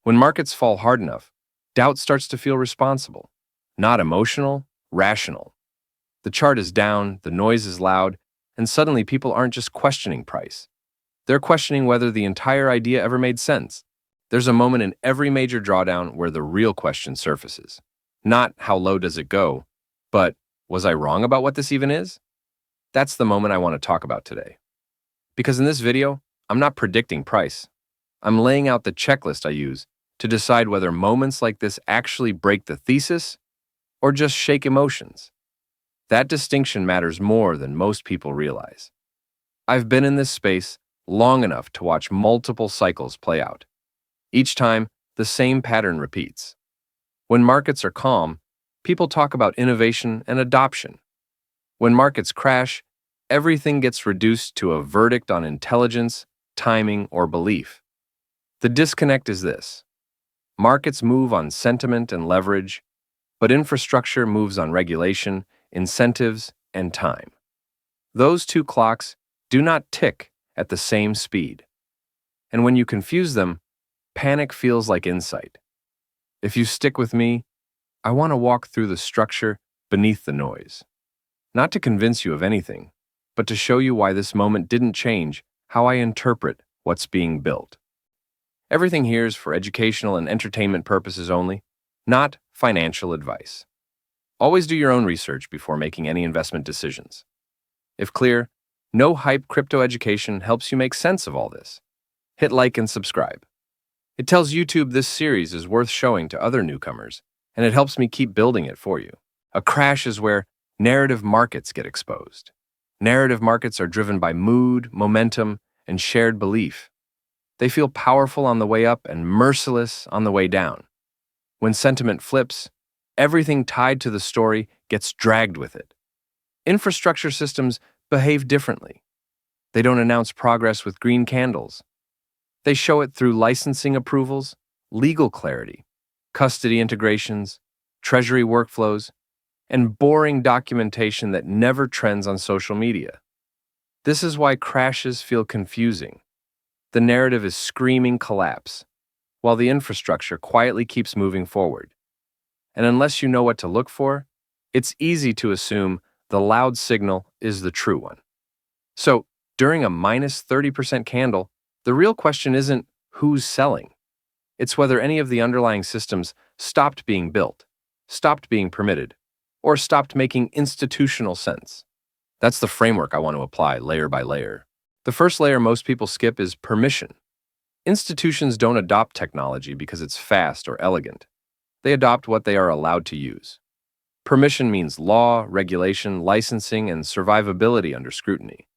When markets fall hard enough, doubt starts to feel responsible, not emotional, rational. The chart is down, the noise is loud, and suddenly people aren't just questioning price. They're questioning whether the entire idea ever made sense. There's a moment in every major drawdown where the real question surfaces. Not how low does it go, but was I wrong about what this even is? That's the moment I want to talk about today. Because in this video, I'm not predicting price. I'm laying out the checklist I use to decide whether moments like this actually break the thesis or just shake emotions. That distinction matters more than most people realize. I've been in this space long enough to watch multiple cycles play out. Each time, the same pattern repeats. When markets are calm, people talk about innovation and adoption. When markets crash, everything gets reduced to a verdict on intelligence, timing, or belief. The disconnect is this. Markets move on sentiment and leverage, but infrastructure moves on regulation, incentives, and time. Those two clocks do not tick at the same speed. And when you confuse them, panic feels like insight. If you stick with me, I want to walk through the structure beneath the noise. Not to convince you of anything, but to show you why this moment didn't change how I interpret what's being built. Everything here is for educational and entertainment purposes only, not financial advice. Always do your own research before making any investment decisions. If clear, no hype crypto education helps you make sense of all this. Hit like and subscribe. It tells YouTube this series is worth showing to other newcomers, and it helps me keep building it for you. A crash is where narrative markets get exposed. Narrative markets are driven by mood, momentum, and shared belief. They feel powerful on the way up and merciless on the way down. When sentiment flips, everything tied to the story gets dragged with it. Infrastructure systems behave differently. They don't announce progress with green candles. They show it through licensing approvals, legal clarity, custody integrations, treasury workflows, and boring documentation that never trends on social media. This is why crashes feel confusing. The narrative is screaming collapse, while the infrastructure quietly keeps moving forward. And unless you know what to look for, it's easy to assume the loud signal is the true one. So, during a minus 30% candle, the real question isn't who's selling. It's whether any of the underlying systems stopped being built, stopped being permitted, or stopped making institutional sense. That's the framework I want to apply layer by layer. The first layer most people skip is permission. Institutions don't adopt technology because it's fast or elegant. They adopt what they are allowed to use. Permission means law, regulation, licensing, and survivability under scrutiny.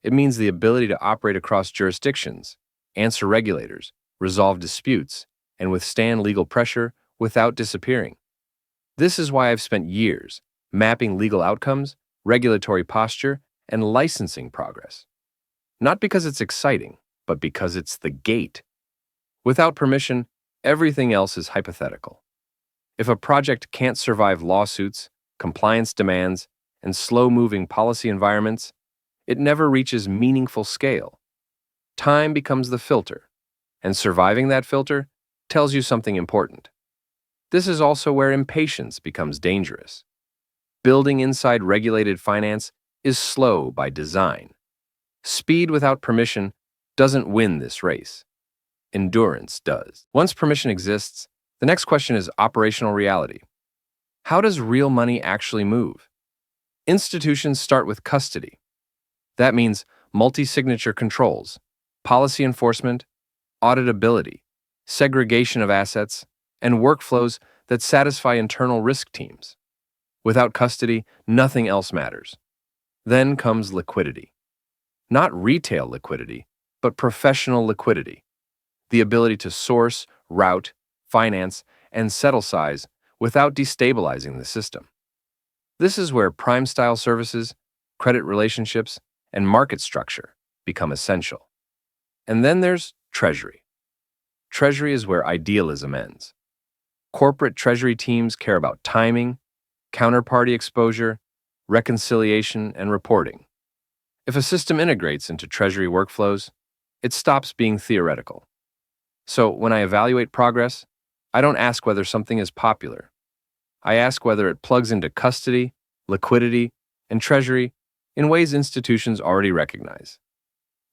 It means the ability to operate across jurisdictions, answer regulators, resolve disputes, and withstand legal pressure without disappearing. This is why I've spent years mapping legal outcomes, regulatory posture, and licensing progress. Not because it's exciting, but because it's the gate. Without permission, everything else is hypothetical. If a project can't survive lawsuits, compliance demands, and slow-moving policy environments, it never reaches meaningful scale. Time becomes the filter, and surviving that filter tells you something important. This is also where impatience becomes dangerous. Building inside regulated finance is slow by design. Speed without permission doesn't win this race. Endurance does. Once permission exists, the next question is operational reality. How does real money actually move? Institutions start with custody. That means multi-signature controls, policy enforcement, auditability, segregation of assets, and workflows that satisfy internal risk teams. Without custody, nothing else matters. Then comes liquidity. Not retail liquidity, but professional liquidity. The ability to source, route, finance, and settle size without destabilizing the system. This is where prime-style services, credit relationships, and market structure become essential. And then there's treasury. Treasury is where idealism ends. Corporate treasury teams care about timing, counterparty exposure, reconciliation, and reporting. If a system integrates into treasury workflows, it stops being theoretical. So when I evaluate progress, I don't ask whether something is popular. I ask whether it plugs into custody, liquidity, and treasury in ways institutions already recognize.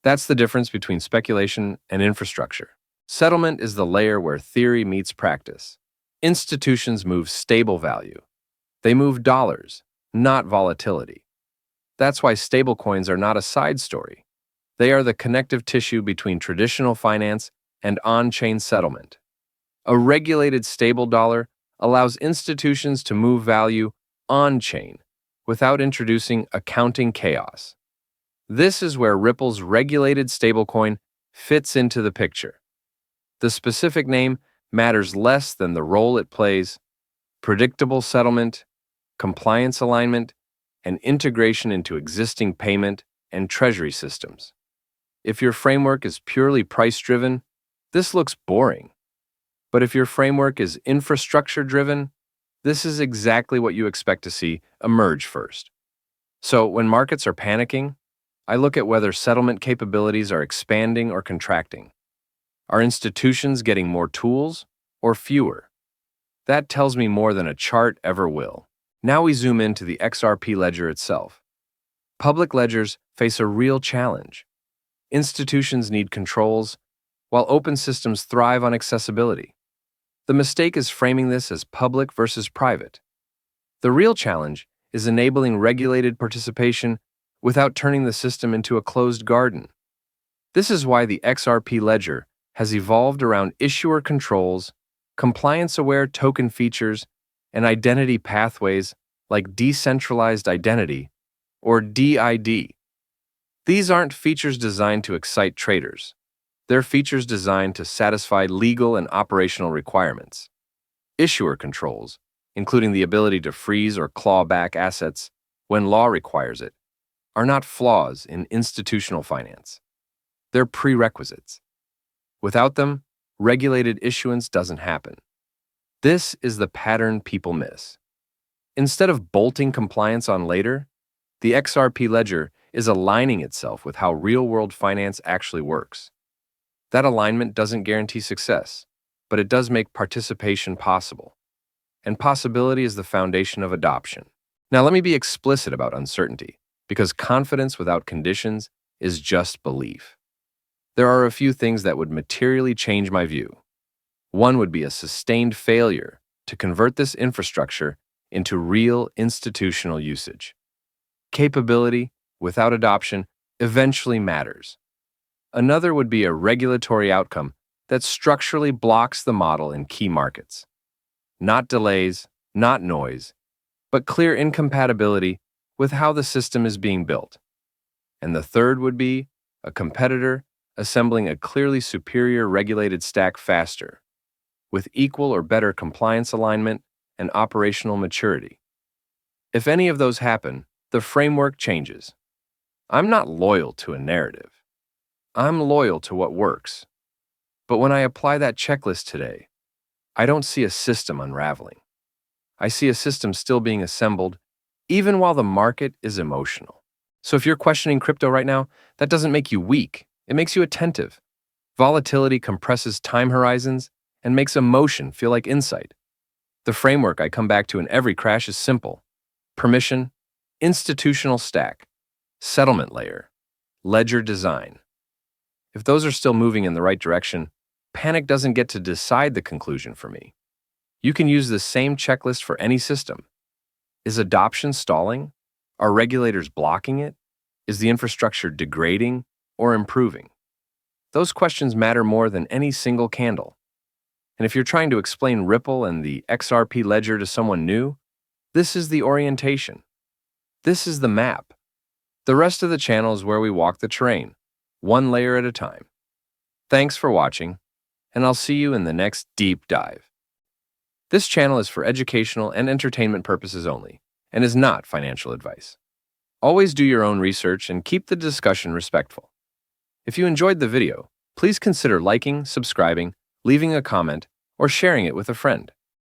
That's the difference between speculation and infrastructure. Settlement is the layer where theory meets practice. Institutions move stable value. They move dollars, not volatility. That's why stablecoins are not a side story. They are the connective tissue between traditional finance and on-chain settlement. A regulated stable dollar allows institutions to move value on-chain without introducing accounting chaos. This is where Ripple's regulated stablecoin fits into the picture. The specific name matters less than the role it plays: predictable settlement, compliance alignment, and integration into existing payment and treasury systems. If your framework is purely price-driven, this looks boring. But if your framework is infrastructure-driven, this is exactly what you expect to see emerge first. So when markets are panicking, I look at whether settlement capabilities are expanding or contracting. Are institutions getting more tools or fewer? That tells me more than a chart ever will. Now we zoom into the XRP ledger itself. Public ledgers face a real challenge. Institutions need controls, while open systems thrive on accessibility. The mistake is framing this as public versus private. The real challenge is enabling regulated participation without turning the system into a closed garden. This is why the XRP ledger has evolved around issuer controls, compliance-aware token features, and identity pathways like decentralized identity, or DID. These aren't features designed to excite traders. They're features designed to satisfy legal and operational requirements. Issuer controls, including the ability to freeze or claw back assets when law requires it, are not flaws in institutional finance. They're prerequisites. Without them, regulated issuance doesn't happen. This is the pattern people miss. Instead of bolting compliance on later, the XRP ledger is aligning itself with how real-world finance actually works. That alignment doesn't guarantee success, but it does make participation possible. And possibility is the foundation of adoption. Now let me be explicit about uncertainty, because confidence without conditions is just belief. There are a few things that would materially change my view. One would be a sustained failure to convert this infrastructure into real institutional usage. Capability without adoption eventually matters. Another would be a regulatory outcome that structurally blocks the model in key markets. Not delays, not noise, but clear incompatibility with how the system is being built. And the third would be a competitor assembling a clearly superior regulated stack faster, with equal or better compliance alignment and operational maturity. If any of those happen, the framework changes. I'm not loyal to a narrative. I'm loyal to what works. But when I apply that checklist today, I don't see a system unraveling. I see a system still being assembled, even while the market is emotional. So if you're questioning crypto right now, that doesn't make you weak. It makes you attentive. Volatility compresses time horizons and makes emotion feel like insight. The framework I come back to in every crash is simple: permission, institutional stack, settlement layer, ledger design. If those are still moving in the right direction, panic doesn't get to decide the conclusion for me. You can use the same checklist for any system. Is adoption stalling? Are regulators blocking it? Is the infrastructure degrading or improving? Those questions matter more than any single candle. And if you're trying to explain Ripple and the XRP ledger to someone new, this is the orientation. This is the map. The rest of the channel is where we walk the terrain, one layer at a time. Thanks for watching, and I'll see you in the next deep dive. This channel is for educational and entertainment purposes only, and is not financial advice. Always do your own research and keep the discussion respectful. If you enjoyed the video, please consider liking, subscribing, leaving a comment, or sharing it with a friend.